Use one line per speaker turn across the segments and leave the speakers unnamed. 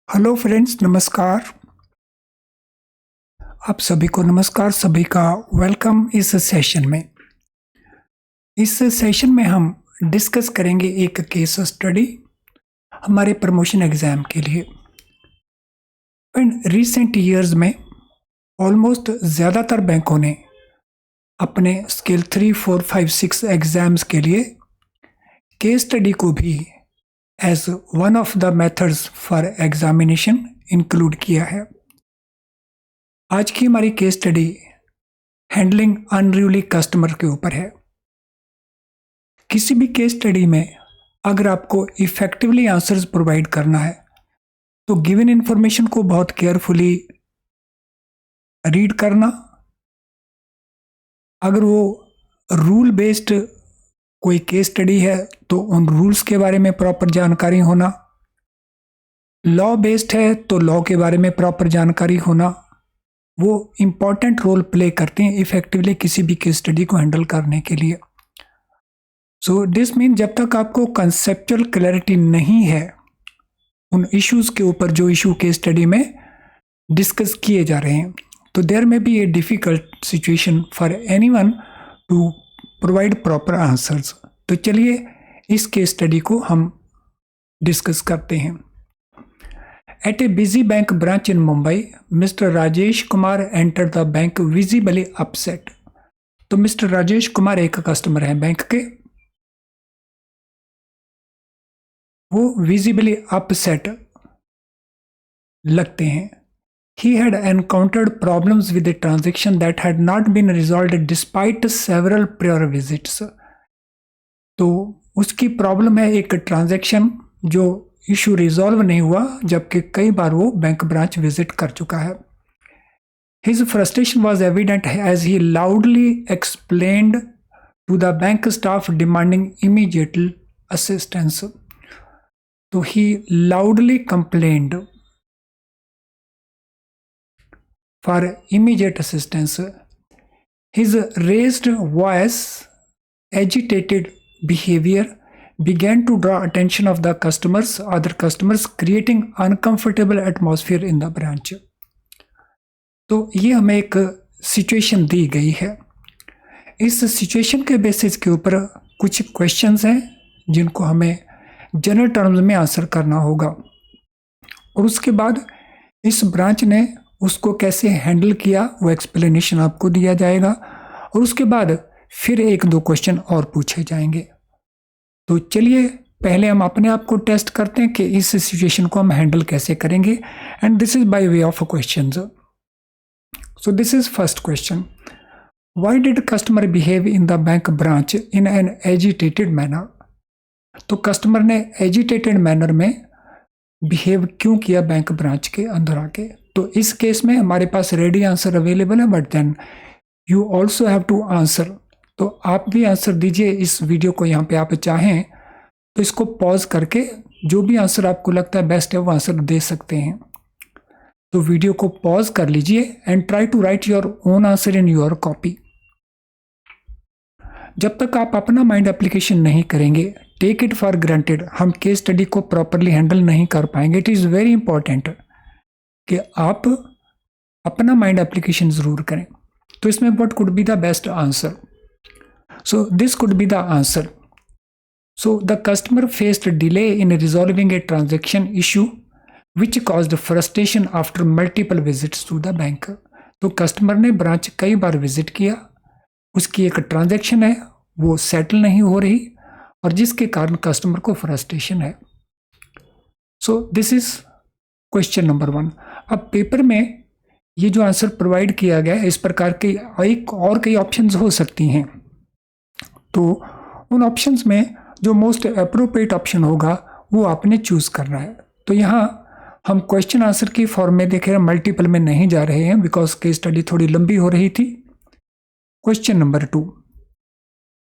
Hello friends, नमस्कार। आप सभी को नमस्कार, सभी का वेलकम इस सेशन में। इस सेशन में हम डिस्कस करेंगे एक केस स्टडी हमारे प्रमोशन एग्जाम के लिए। इन रिसेंट ईयर्स में ऑलमोस्ट ज़्यादातर बैंकों ने अपने स्केल 3, 4, 5, 6 एग्जाम्स के लिए केस स्टडी को भी as one of the methods for examination include किया है। आज की हमारी case study handling unruly customer के ऊपर है। किसी भी केस स्टडी में अगर आपको इफेक्टिवली आंसर्स प्रोवाइड करना है तो गिवन इंफॉर्मेशन को बहुत केयरफुली रीड करना, अगर वो रूल बेस्ड कोई केस स्टडी है तो उन रूल्स के बारे में प्रॉपर जानकारी होना, लॉ बेस्ड है तो लॉ के बारे में प्रॉपर जानकारी होना, वो इम्पॉर्टेंट रोल प्ले करते हैं इफेक्टिवली किसी भी केस स्टडी को हैंडल करने के लिए। सो दिस मीन जब तक आपको कंसेप्चुअल क्लैरिटी नहीं है उन इश्यूज के ऊपर जो इशू के स्टडी में डिस्कस किए जा रहे हैं, तो there may be a difficult situation for anyone to provide proper answers. तो चलिए इस केस स्टडी को हम डिस्कस करते हैं। At a busy bank branch in Mumbai, mister Rajesh Kumar enter the bank visibly upset. तो मिस्टर राजेश कुमार एक कस्टमर हैं बैंक के, वो विजिबली अपसेट लगते हैं। He had encountered problems with a transaction that had not been resolved despite several prior visits. तो उसकी problem है एक ट्रांजैक्शन जो इशू रिजॉल्व नहीं हुआ जबकि कई बार वो बैंक ब्रांच विजिट कर चुका है। His frustration was evident as he loudly explained to the bank staff demanding immediate assistance. तो he loudly complained for immediate assistance. His raised voice, agitated behavior began to draw attention of the other customers, creating uncomfortable atmosphere in the branch. तो ये हमें एक situation दी गई है। इस situation के basis के ऊपर कुछ क्वेश्चंस हैं जिनको हमें जनरल टर्म्स में आंसर करना होगा, और उसके बाद इस ब्रांच ने उसको कैसे हैंडल किया वो एक्सप्लेनेशन आपको दिया जाएगा, और उसके बाद फिर एक दो क्वेश्चन और पूछे जाएंगे। तो चलिए पहले हम अपने आप को टेस्ट करते हैं कि इस सिचुएशन को हम हैंडल कैसे करेंगे, and this is by way of questions. So this is first question, why did customer behave in the bank branch in an agitated manner. तो कस्टमर ने एजिटेटेड मैनर में बिहेव क्यों किया बैंक ब्रांच के अंदर आके। तो इस केस में हमारे पास रेडी आंसर अवेलेबल है, but then you also have to answer. तो आप भी आंसर दीजिए इस वीडियो को, यहाँ पे आप चाहें तो इसको पॉज करके जो भी आंसर आपको लगता है बेस्ट है वो आंसर दे सकते हैं। तो वीडियो को पॉज कर लीजिए and try to write your own answer in your copy. जब तक आप अपना माइंड एप्लीकेशन नहीं करेंगे, टेक इट फॉर ग्रांटेड, हम केस स्टडी को प्रॉपरली हैंडल नहीं कर पाएंगे। इट इज़ वेरी इंपॉर्टेंट कि आप अपना माइंड एप्लीकेशन ज़रूर करें। तो इसमें what could be the best answer. So this could be the answer. So the customer faced delay in resolving a transaction issue which caused frustration after multiple visits to the bank. तो customer ने branch कई बार visit किया, उसकी एक transaction है वो settle नहीं हो रही और जिसके कारण कस्टमर को फ्रस्ट्रेशन है। So this is question number 1। अब पेपर में ये जो आंसर प्रोवाइड किया गया है इस प्रकार के एक और कई ऑप्शंस हो सकती हैं, तो उन ऑप्शंस में जो मोस्ट अप्रोप्रिएट ऑप्शन होगा वो आपने चूज करना है। तो यहाँ हम क्वेश्चन आंसर की फॉर्म में देख रहे हैं, मल्टीपल में नहीं जा रहे हैं बिकॉज केस स्टडी थोड़ी लंबी हो रही थी। Question number 2,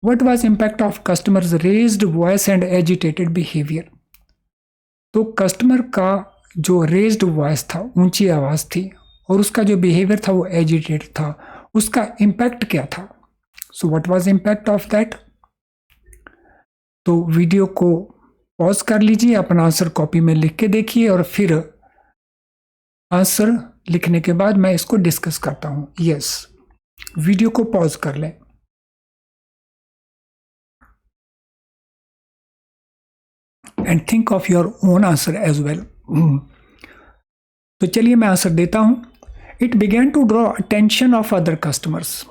what was impact of customers raised voice and agitated behaviour. तो कस्टमर का जो रेज्ड वॉइस था, ऊंची आवाज थी, और उसका जो बिहेवियर था वो एजिटेटेड था, उसका इम्पैक्ट क्या था। So what was impact of that. तो वीडियो को पॉज कर लीजिए, अपना आंसर कॉपी में लिख के देखिए और फिर आंसर लिखने के बाद मैं इसको डिस्कस करता हूं। यस, वीडियो को पॉज कर लें। And think of your own answer as well. तो चलिए मैं आंसर देता हूं। It began to draw attention of other customers,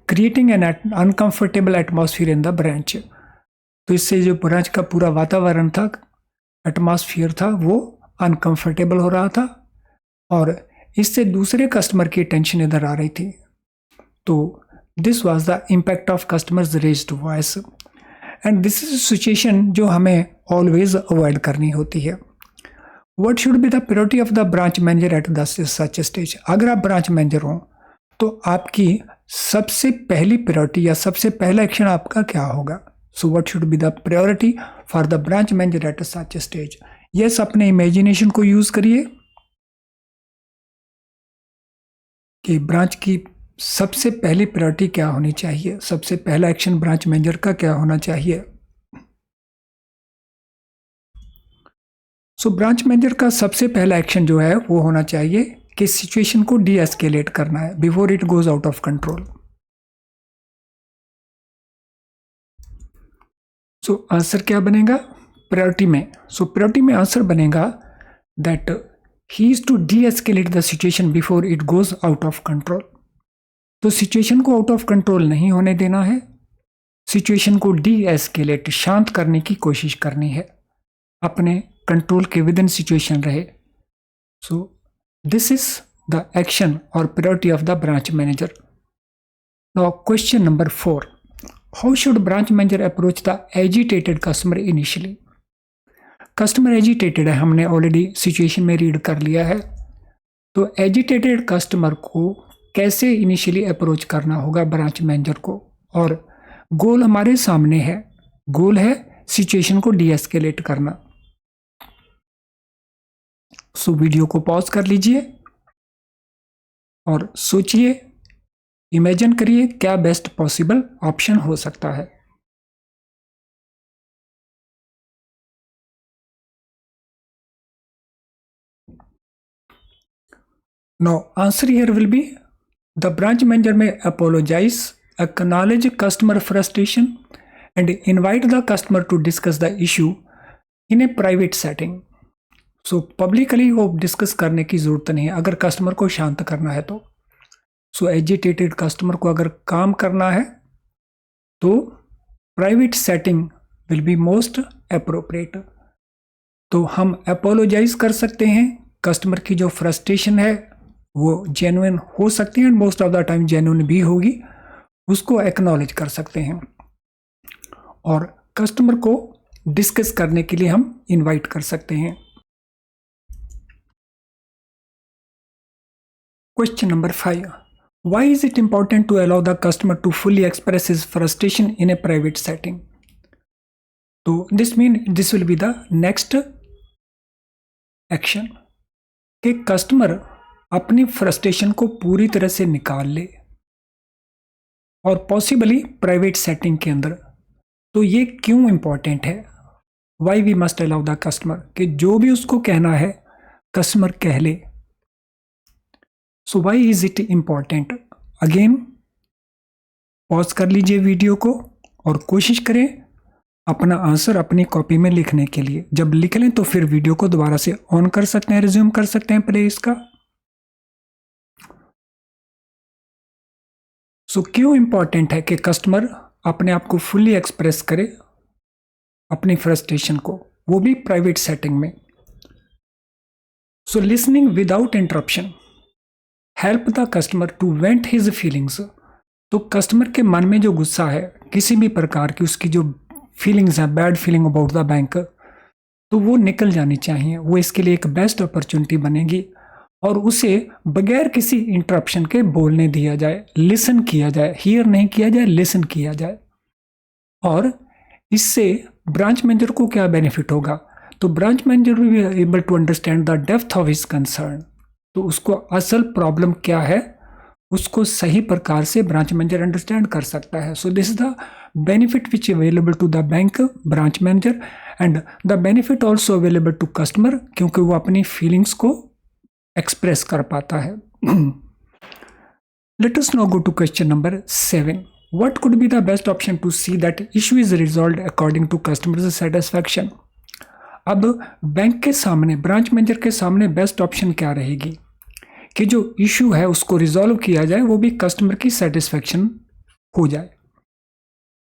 creating an uncomfortable atmosphere in the branch. तो इससे जो ब्रांच का पूरा वातावरण था, एटमॉस्फेयर था, वो अनकंफर्टेबल हो रहा था और इससे दूसरे कस्टमर की अटेंशन इधर आ रही थी। तो this was the impact of customers raised voice and this is situation जो हमें ऑलवेज अवॉइड करनी होती है। What should be the priority of the branch manager at the such stage. अगर आप ब्रांच मैनेजर हो तो आपकी सबसे पहली प्रायोरिटी या सबसे पहला एक्शन आपका क्या होगा। So what should be the priority for the branch manager at such stage. Yes, अपने इमेजिनेशन को यूज करिए कि ब्रांच की सबसे पहली प्रायोरिटी क्या होनी चाहिए, सबसे पहला एक्शन ब्रांच मैनेजर का क्या होना चाहिए। सो ब्रांच मैनेजर का सबसे पहला एक्शन जो है वो होना चाहिए कि सिचुएशन को डी एस्केलेट करना है before it goes out of control. So answer क्या बनेगा प्रायोरिटी में। सो प्रायोरिटी में आंसर बनेगा that he is to deescalate the situation before it goes out of control. तो सिचुएशन को आउट ऑफ कंट्रोल नहीं होने देना है, सिचुएशन को डी एस्केलेट, शांत करने की कोशिश करनी है, अपने कंट्रोल के विद इन सिचुएशन रहे। So this is the action और priority of the branch manager. Now question number 4, how should branch manager approach the agitated customer initially. Customer agitated है, हमने ऑलरेडी सिचुएशन में रीड कर लिया है। तो एजिटेटेड कस्टमर को कैसे इनिशियली अप्रोच करना होगा ब्रांच मैनेजर को, और गोल हमारे सामने है, गोल है सिचुएशन को डी एस्केलेट करना। सो वीडियो को पॉज कर लीजिए और सोचिए, इमेजिन करिए क्या बेस्ट पॉसिबल ऑप्शन हो सकता है। Now answer here will be the branch manager may apologize, acknowledge customer frustration and invite the customer to discuss the issue in a private setting. So publicly वो discuss करने की जरूरत नहीं है अगर कस्टमर को शांत करना है तो। सो एजिटेटेड कस्टमर को अगर काम करना है तो private setting will be most appropriate. तो हम अपोलोजाइज कर सकते हैं, कस्टमर की जो फ्रस्ट्रेशन है वो जेन्युइन हो सकती है, most of the time genuine भी होगी, उसको एक्नॉलेज कर सकते हैं और कस्टमर को डिस्कस करने के लिए हम इनवाइट कर सकते हैं। Question number 5, why is it important to allow the customer to fully express his frustration in a private setting. तो this will be the next action कि कस्टमर अपनी फ्रस्ट्रेशन को पूरी तरह से निकाल ले और पॉसिबली प्राइवेट सेटिंग के अंदर। तो ये क्यों इंपॉर्टेंट है, why we must allow the customer, कि जो भी उसको कहना है कस्टमर कह ले। So why is it important. Again pause कर लीजिए वीडियो को और कोशिश करें अपना आंसर अपनी कॉपी में लिखने के लिए। जब लिख लें तो फिर वीडियो को दोबारा से ऑन कर सकते हैं, रिज्यूम कर सकते हैं प्ले इसका। सो क्यों इंपॉर्टेंट है कि कस्टमर अपने आप को फुल्ली एक्सप्रेस करे अपनी फ्रस्ट्रेशन को, वो भी प्राइवेट सेटिंग में। So listening without interruption help the customer to vent his feelings. तो कस्टमर के मन में जो गुस्सा है किसी भी प्रकार की, उसकी जो फीलिंग्स है, bad feeling about the bank, तो वो निकल जानी चाहिए। वो इसके लिए एक बेस्ट अपॉर्चुनिटी बनेगी और उसे बगैर किसी इंटरप्शन के बोलने दिया जाए, लिसन किया जाए, हियर नहीं किया जाए, लिसन किया जाए। और इससे ब्रांच मैनेजर को क्या बेनिफिट होगा, तो branch manager will be able to understand the depth of his concern. तो उसको असल प्रॉब्लम क्या है उसको सही प्रकार से ब्रांच मैनेजर अंडरस्टैंड कर सकता है। So this is the benefit which available to the bank branch manager and the benefit also available to customer, क्योंकि वो अपनी फीलिंग्स को एक्सप्रेस कर पाता है। Let us now go to question number 7. What could be the best option to see that issue is resolved according to customer's satisfaction? अब bank के सामने, ब्रांच मैनेजर के सामने बेस्ट ऑप्शन क्या रहेगी कि जो इशू है उसको रिजॉल्व किया जाए, वो भी कस्टमर की सेटिस्फैक्शन हो जाए।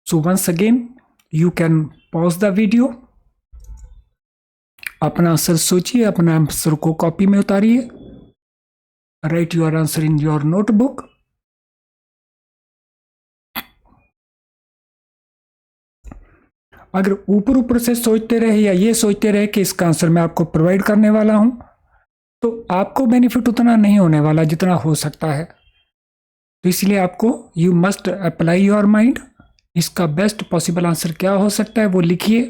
So once again you can pause the video, अपना आंसर सोचिए, अपना आंसर को कॉपी में उतारिए, write your answer in your notebook. अगर ऊपर ऊपर से सोचते रहे या ये सोचते रहे कि इसका आंसर मैं आपको प्रोवाइड करने वाला हूं, तो आपको बेनिफिट उतना नहीं होने वाला जितना हो सकता है। तो इसलिए आपको you must apply your mind. इसका बेस्ट पॉसिबल आंसर क्या हो सकता है वो लिखिए।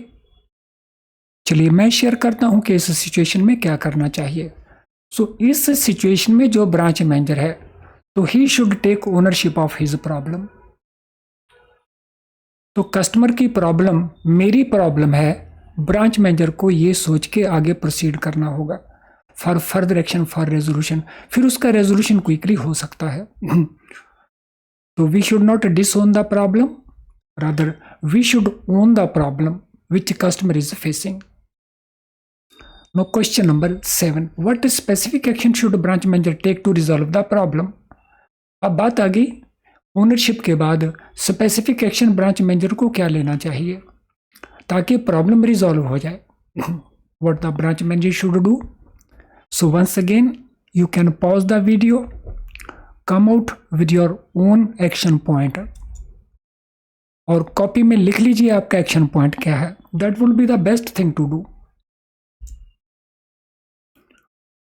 चलिए मैं शेयर करता हूं कि इस सिचुएशन में क्या करना चाहिए। सो इस सिचुएशन में जो ब्रांच मैनेजर है तो he should take ownership of his problem. तो कस्टमर की प्रॉब्लम मेरी प्रॉब्लम है, ब्रांच मैनेजर को ये सोच के आगे प्रोसीड करना होगा for further action for resolution, फिर उसका रेजोल्यूशन क्विकली हो सकता है। तो we should not disown the problem, rather we should own the problem which customer is facing. No question number 7, what specific action should branch manager take to resolve the problem. अब बात आ गई ownership के बाद specific action branch manager को क्या लेना चाहिए ताकि प्रॉब्लम रिजॉल्व हो जाए। What the branch manager should do. So once again you can pause the video, come out with your own action point और कॉपी में लिख लीजिए आपका एक्शन पॉइंट क्या है। That will be the best thing to do.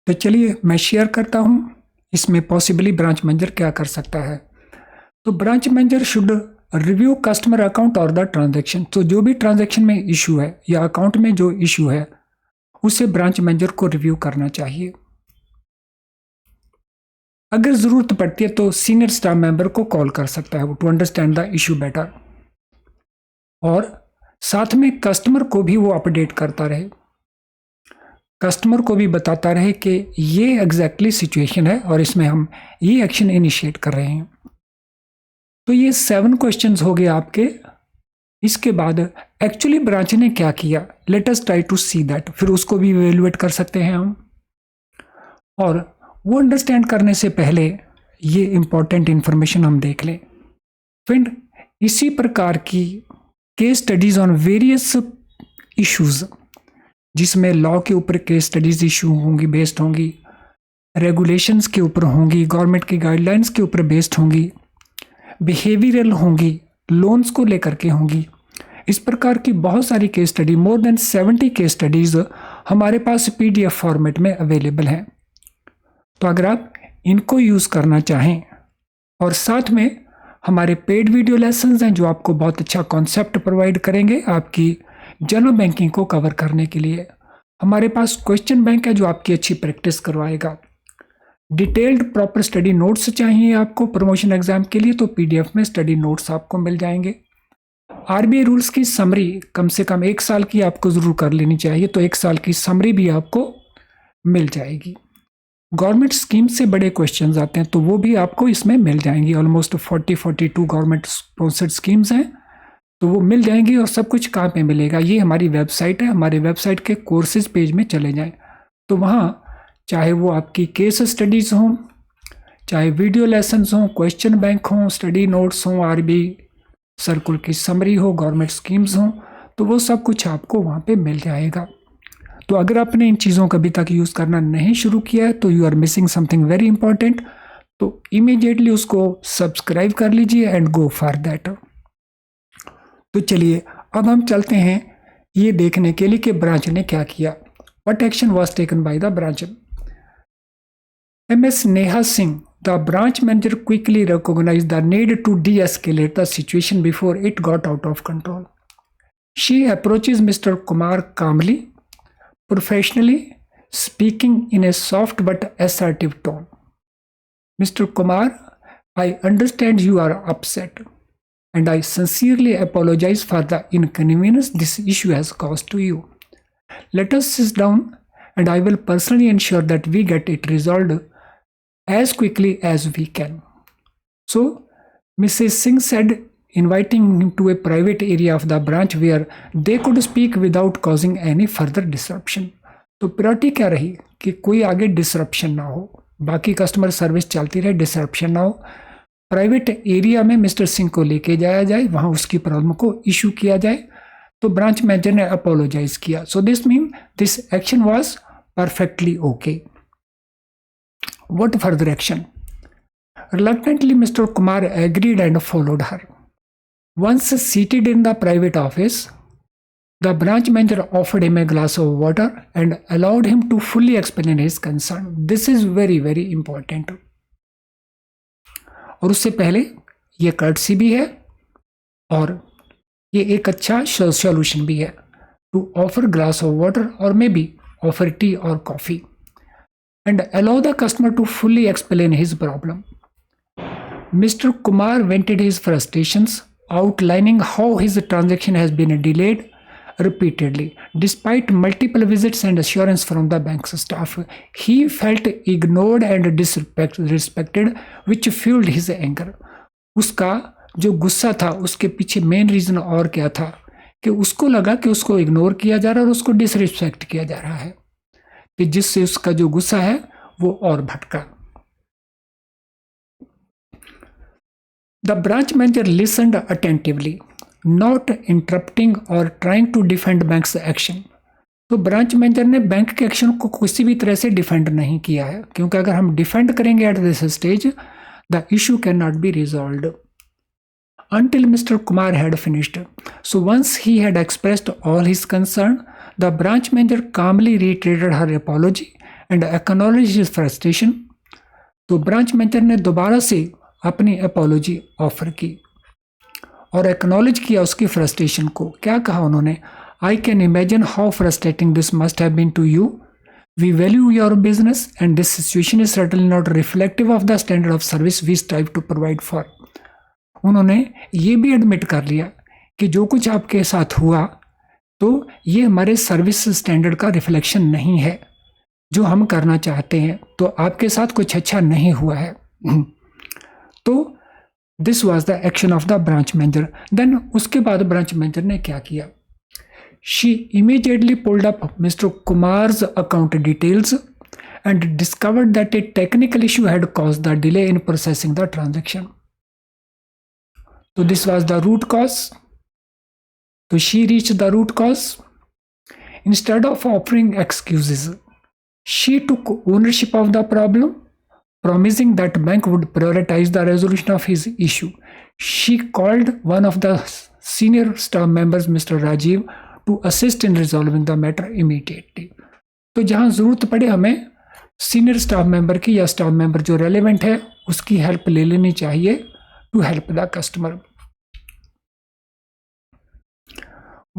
तो चलिए मैं शेयर करता हूं इसमें पॉसिबली ब्रांच मैनेजर क्या कर सकता है। तो branch manager should review customer account और द ट्रांजैक्शन। तो जो भी ट्रांजैक्शन में इशू है या अकाउंट में जो इशू है उसे ब्रांच मैनेजर को रिव्यू करना चाहिए। अगर जरूरत पड़ती है तो सीनियर स्टाफ मेंबर को कॉल कर सकता है to understand the issue better, और साथ में कस्टमर को भी वो अपडेट करता रहे, कस्टमर को भी बताता रहे कि ये एग्जैक्टली सिचुएशन है और इसमें हम ये एक्शन इनिशिएट कर रहे हैं। तो ये 7 क्वेश्चंस हो गए आपके। इसके बाद एक्चुअली ब्रांच ने क्या किया, let us try to see that, फिर उसको भी इवेलुएट कर सकते हैं हम। और वो अंडरस्टैंड करने से पहले ये इंपॉर्टेंट इंफॉर्मेशन हम देख लें। फ्रेंड, इसी प्रकार की case studies on various issues, जिसमें लॉ के ऊपर केस स्टडीज इशू होंगी, बेस्ड होंगी, रेगुलेशंस के ऊपर होंगी, गवर्नमेंट की गाइडलाइंस के ऊपर बेस्ड होंगी, बिहेवियरल होंगी, लोन्स को लेकर के होंगी। इस प्रकार की बहुत सारी case study, more than 70 case studies हमारे पास पीडीएफ फॉर्मेट में अवेलेबल हैं। तो अगर आप इनको यूज़ करना चाहें और साथ में हमारे पेड वीडियो लेसन्स हैं जो आपको बहुत अच्छा कॉन्सेप्ट प्रोवाइड करेंगे आपकी जनरल बैंकिंग को कवर करने के लिए। हमारे पास क्वेश्चन बैंक है जो आपकी अच्छी प्रैक्टिस करवाएगा। डिटेल्ड प्रॉपर स्टडी नोट्स चाहिए आपको प्रमोशन एग्जाम के लिए, तो पीडीएफ में स्टडी नोट्स आपको मिल जाएंगे। आरबीआई रूल्स की समरी कम से कम 1 साल की आपको ज़रूर कर लेनी चाहिए, तो 1 साल की समरी भी आपको मिल जाएगी। गवर्नमेंट स्कीम से बड़े क्वेश्चंस आते हैं तो वो भी आपको इसमें मिल जाएंगी। ऑलमोस्ट 42 गवर्नमेंट स्पॉन्सर्ड स्कीम्स हैं, तो वो मिल जाएंगी। और सब कुछ कहाँ पे मिलेगा, ये हमारी वेबसाइट है। हमारे वेबसाइट के कोर्सेज पेज में चले जाएं तो वहाँ चाहे वो आपकी केस स्टडीज़ हों, चाहे वीडियो लेसन्स हों, क्वेश्चन बैंक हों, स्टडी नोट्स हों, आरबीआई सर्कुलर की समरी हो, गवर्नमेंट स्कीम्स हों, तो वो सब कुछ आपको वहाँ पे मिल जाएगा। तो अगर आपने इन चीज़ों का अभी तक यूज़ करना नहीं शुरू किया है तो you are missing something very important. तो इमीडिएटली उसको सब्सक्राइब कर लीजिए एंड गो फॉर दैट। तो चलिए अब हम चलते हैं ये देखने के लिए कि ब्रांच ने क्या किया। What action was taken by the branch. MS Neha Singh, the branch manager, quickly recognized the need to de-escalate the situation before it got out of control. She approaches Mr. Kumar calmly, professionally, speaking in a soft but assertive tone. Mr. Kumar, I understand you are upset, and I sincerely apologize for the inconvenience this issue has caused to you. Let us sit down and I will personally ensure that we get it resolved as quickly as we can. So, Mrs. Singh said, inviting him to a private area of the branch where they could speak without causing any further disruption. तो priority क्या रही कि कोई आगे disruption ना हो, बाकी customer service चलती रहे, डिसरप्शन ना हो. प्राइवेट एरिया में मिस्टर सिंह को लेके जाया जाए, वहां उसकी प्रॉब्लम को इशू किया जाए. तो ब्रांच मैनेजर ने अपोलोजाइज किया. So this mean this action was perfectly okay. What further action? Reluctantly, Mr. Kumar agreed and followed her. Once seated in the private office, the branch manager offered him a glass of water and allowed him to fully explain his concern. This is very, very important. और उससे पहले ये courtesy भी है और ये एक अच्छा सॉल्यूशन भी है. To offer glass of water और मे बी ऑफर टी और coffee and allow the customer to fully explain his problem. Mr. Kumar vented his frustrations, outlining how his transaction has been delayed repeatedly. Despite multiple visits and assurance from the bank's staff, he felt ignored and disrespected, which fueled his anger. उसका जो गुस्सा था उसके पीछे main reason और क्या था कि उसको लगा कि उसको इग्नोर किया जा रहा है और उसको डिसरिस्पेक्ट किया जा रहा है, कि जिससे उसका जो गुस्सा है वो और भटका. The branch manager listened attentively, not interrupting or trying to defend bank's action. तो ब्रांच मैनेजर ने बैंक के एक्शन को किसी भी तरह से डिफेंड नहीं किया है, क्योंकि अगर हम डिफेंड करेंगे at this stage the issue can not be resolved until Mr. Kumar had finished. So once he had expressed all his concern, the branch manager calmly reiterated her apology and acknowledged his frustration. तो branch manager ने दोबारा से अपनी apology offer की और acknowledge किया उसकी frustration को. क्या कहा उन्होंने? I can imagine how frustrating this must have been to you. We value your business and this situation is certainly not reflective of the standard of service we strive to provide for. उन्होंने ये भी admit कर लिया कि जो कुछ आपके साथ हुआ तो ये हमारे सर्विस स्टैंडर्ड का रिफ्लेक्शन नहीं है जो हम करना चाहते हैं, तो आपके साथ कुछ अच्छा नहीं हुआ है. तो this was the action of the branch manager. Then उसके बाद ब्रांच मैनेजर ने क्या किया? She immediately pulled up mister Kumar's account details and discovered that a technical issue had caused the delay in processing the transaction. So this was the root cause. So she reached the root cause. Instead of offering excuses, she took ownership of the problem, promising that bank would prioritize the resolution of his issue. She called one of the senior staff members, Mr. Rajiv, to assist in resolving the matter immediately. तो जहाँ ज़रूरत पड़े हमें senior staff member की या staff member जो relevant है उसकी हेल्प ले लेनी चाहिए to help the customer.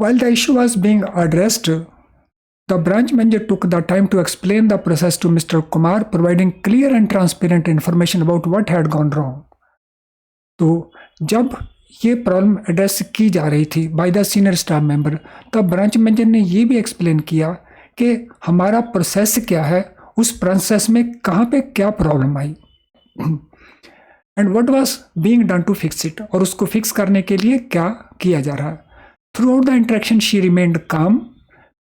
While the issue was being addressed, the branch manager took the time to explain the process to Mr. Kumar, providing clear and transparent information about what had gone wrong. तो जब ये problem address की जा रही थी by the senior staff member, तब branch manager ने ये भी एक्सप्लेन किया कि हमारा प्रोसेस क्या है, उस प्रोसेस में कहाँ पे क्या प्रॉब्लम आई and what was being done to fix it, और उसको फिक्स करने के लिए क्या किया जा रहा है. Throughout the interaction she remained calm,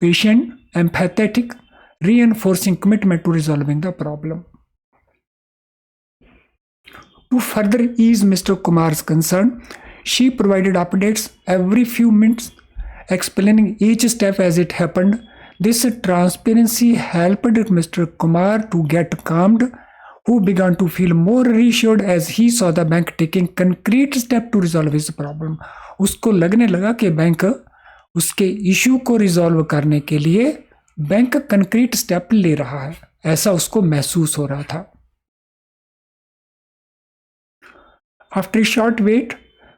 patient, empathetic, reinforcing commitment to resolving the problem. To further ease Mr. Kumar's concern, she provided updates every few minutes, explaining each step as it happened. This transparency helped Mr. Kumar to get calmed, who began to feel more reassured as he saw the bank taking concrete step to resolve his problem. उसको लगने लगा कि bank उसके issue को resolve करने के लिए bank concrete step ले रहा है, ऐसा उसको महसूस हो रहा था. After a short wait,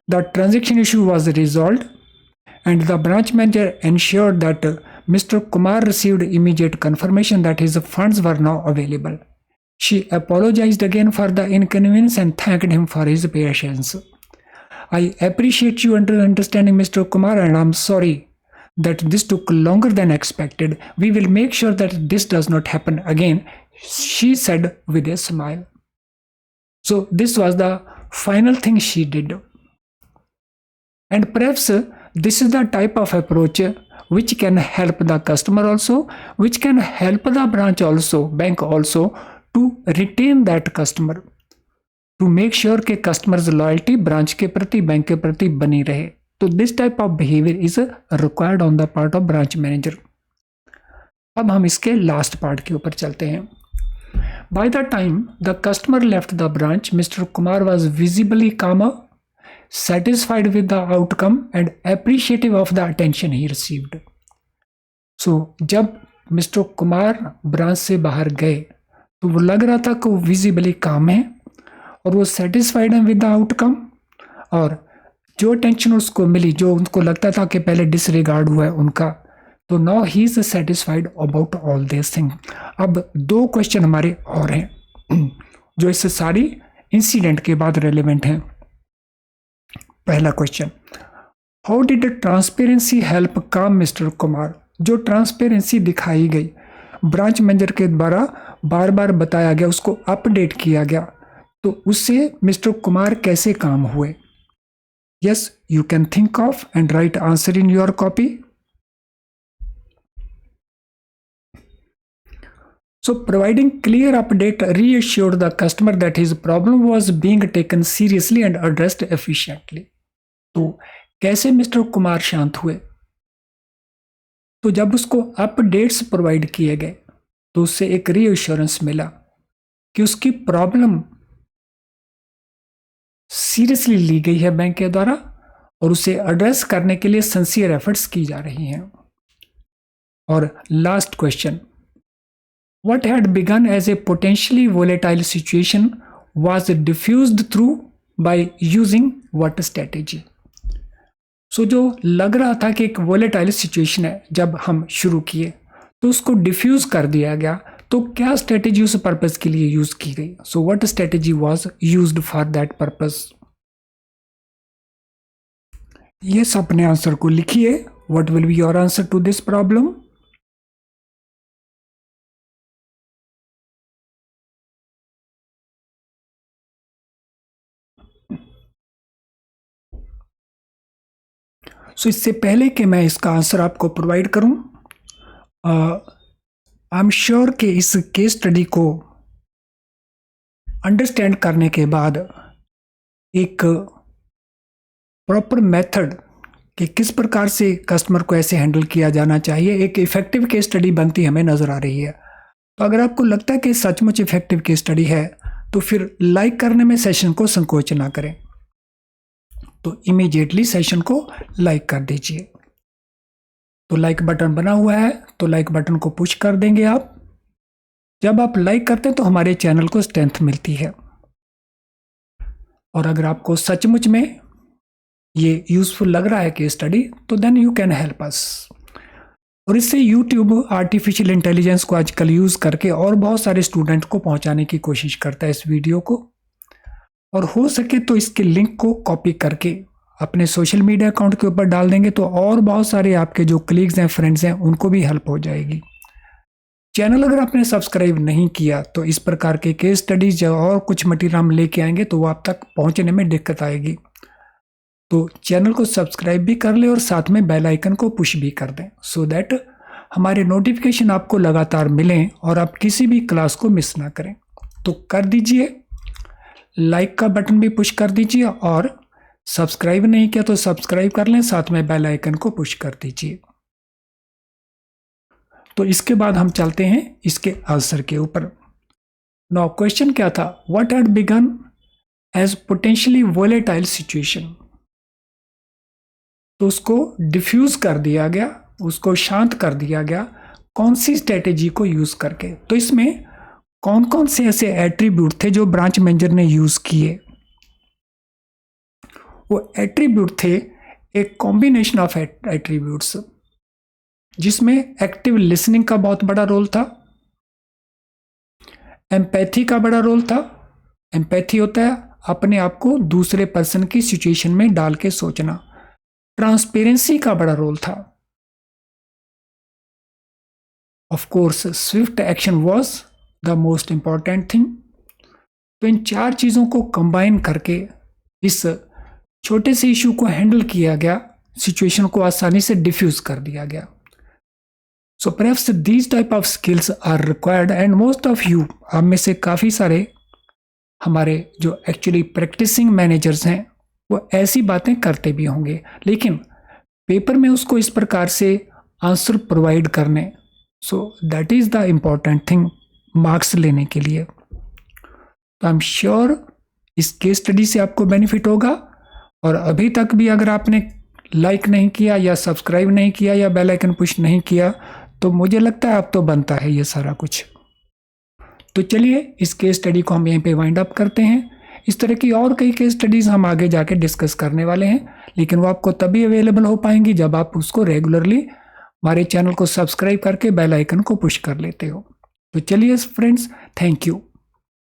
the transaction issue was resolved and the branch manager ensured that Mr. Kumar received immediate confirmation that his funds were now available. She apologized again for the inconvenience and thanked him for his patience. I appreciate you understanding, Mr. Kumar, and I'm sorry that this took longer than expected. We will make sure that this does not happen again, she said with a smile. So this was the final thing she did. And perhaps this is the type of approach which can help the customer also, which can help the branch also, bank also, to retain that customer, to make sure कि customers loyalty branch के प्रति, bank के प्रति बनी रहे. तो this type of behavior is required on the part of branch manager. अब हम इसके लास्ट पार्ट के ऊपर चलते हैं. By the time the customer left the branch, Mr. Kumar was visibly calmer, satisfied with the outcome and appreciative of the attention he received. So जब mister Kumar branch से बाहर गए तो वो लग रहा था कि वो विजिबली काम है और वो सेटिस्फाइड है विद द आउटकम, और जो टेंशन उसको मिली, जो उनको लगता था कि पहले डिसरिगार्ड हुआ है उनका, तो now he is satisfied about all this thing. अब 2 क्वेश्चन हमारे और हैं जो इस सारी इंसिडेंट के बाद रेलिवेंट हैं. पहला question, how did transparency help काम मिस्टर कुमार. जो ट्रांसपेरेंसी दिखाई गई ब्रांच मैनेजर के द्वारा, बार बार बताया गया, उसको अपडेट किया गया, तो उससे मिस्टर कुमार कैसे काम हुए. Yes, you can think of and right answer in your copy. So providing clear update reassured the customer that his problem was being taken seriously and addressed efficiently. तो कैसे मिस्टर कुमार शांत हुए. तो जब उसको अपडेट्स प्रोवाइड किए गए तो उससे एक रीअश्योरेंस मिला कि उसकी प्रॉब्लम सीरियसली ली गई है बैंक के द्वारा और उसे एड्रेस करने के लिए सिंसियर एफर्ट्स की जा रही हैं. और last question, what had begun as a potentially volatile situation was diffused through by using what strategy. So जो लग रहा था कि एक volatile situation है जब हम शुरू किए, तो उसको डिफ्यूज कर दिया गया. तो क्या स्ट्रेटेजी उस पर्पज के लिए यूज की गई. So what strategy was used for that purpose. Yes, अपने आंसर को लिखिए. What will be your answer to this problem. सो इससे पहले कि मैं इसका आंसर आपको प्रोवाइड करूं, आई एम श्योर कि इस केस स्टडी को अंडरस्टैंड करने के बाद एक प्रॉपर मेथड कि किस प्रकार से कस्टमर को ऐसे हैंडल किया जाना चाहिए, एक इफेक्टिव केस स्टडी बनती हमें नज़र आ रही है. तो अगर आपको लगता है कि सचमुच इफेक्टिव केस स्टडी है तो फिर लाइक करने में सेशन को संकोच ना करें. तो इमीडिएटली सेशन को लाइक कर दीजिए. तो लाइक बटन बना हुआ है तो लाइक बटन को पुश कर देंगे आप. जब आप लाइक करते हैं तो हमारे चैनल को स्ट्रेंथ मिलती है. और अगर आपको सचमुच में ये यूजफुल लग रहा है कि स्टडी, तो then you can help us. और इससे यूट्यूब आर्टिफिशियल इंटेलिजेंस को आजकल यूज़ करके और बहुत सारे स्टूडेंट को पहुंचाने की कोशिश करता है इस वीडियो को. और हो सके तो इसके लिंक को कॉपी करके अपने सोशल मीडिया अकाउंट के ऊपर डाल देंगे तो और बहुत सारे आपके जो कलीग्स हैं, फ्रेंड्स हैं, उनको भी हेल्प हो जाएगी. चैनल अगर आपने सब्सक्राइब नहीं किया तो इस प्रकार के केस स्टडीज और कुछ मटीरियल हम लेके आएंगे तो वो आप तक पहुंचने में दिक्कत आएगी. तो चैनल को सब्सक्राइब भी कर ले और साथ में बेल आइकन को पुश भी कर दें, सो दैट हमारे नोटिफिकेशन आपको लगातार मिलें और आप किसी भी क्लास को मिस ना करें. तो कर दीजिए, लाइक का बटन भी पुश कर दीजिए और सब्सक्राइब नहीं किया तो सब्सक्राइब कर लें, साथ में बेल आइकन को पुश कर दीजिए. तो इसके बाद हम चलते हैं इसके आंसर के ऊपर. नाउ क्वेश्चन क्या था, what had begun as potentially volatile situation. तो उसको डिफ्यूज कर दिया गया, उसको शांत कर दिया गया कौन सी स्ट्रेटेजी को यूज करके. तो इसमें कौन कौन से ऐसे एट्रीब्यूट थे जो ब्रांच मैनेजर ने यूज किए. वो एट्रीब्यूट थे एक कॉम्बिनेशन ऑफ एट्रीब्यूट्स जिसमें एक्टिव लिसनिंग का बहुत बड़ा रोल था, एम्पैथी का बड़ा रोल था. एम्पैथी होता है अपने आप को दूसरे पर्सन की सिचुएशन में डाल के सोचना. ट्रांसपेरेंसी का बड़ा रोल था of course Swift action was the most important thing. तो इन 4 चीज़ों को कंबाइन करके इस छोटे से इशू को हैंडल किया गया, सिचुएशन को आसानी से डिफ्यूज कर दिया गया। So perhaps these type of skills are required and most of you, आप में से काफ़ी सारे हमारे जो एक्चुअली प्रैक्टिसिंग मैनेजर्स हैं वो ऐसी बातें करते भी होंगे, लेकिन पेपर में उसको इस प्रकार से आंसर प्रोवाइड करने, so that is the important thing marks लेने के लिए। तो आई एम श्योर इस केस स्टडी से आपको बेनिफिट होगा। और अभी तक भी अगर आपने लाइक नहीं किया या सब्सक्राइब नहीं किया या बेल आइकन पुश नहीं किया तो मुझे लगता है अब तो बनता है ये सारा कुछ। तो चलिए इस केस स्टडी को हम यहीं पे वाइंड अप करते हैं। इस तरह की और कई केस स्टडीज़ हम आगे जाके डिस्कस करने वाले हैं, लेकिन वो आपको तभी अवेलेबल हो पाएंगी जब आप उसको रेगुलरली हमारे चैनल को सब्सक्राइब करके बेल आइकन को पुश कर लेते हो। तो चलिए फ्रेंड्स, थैंक यू।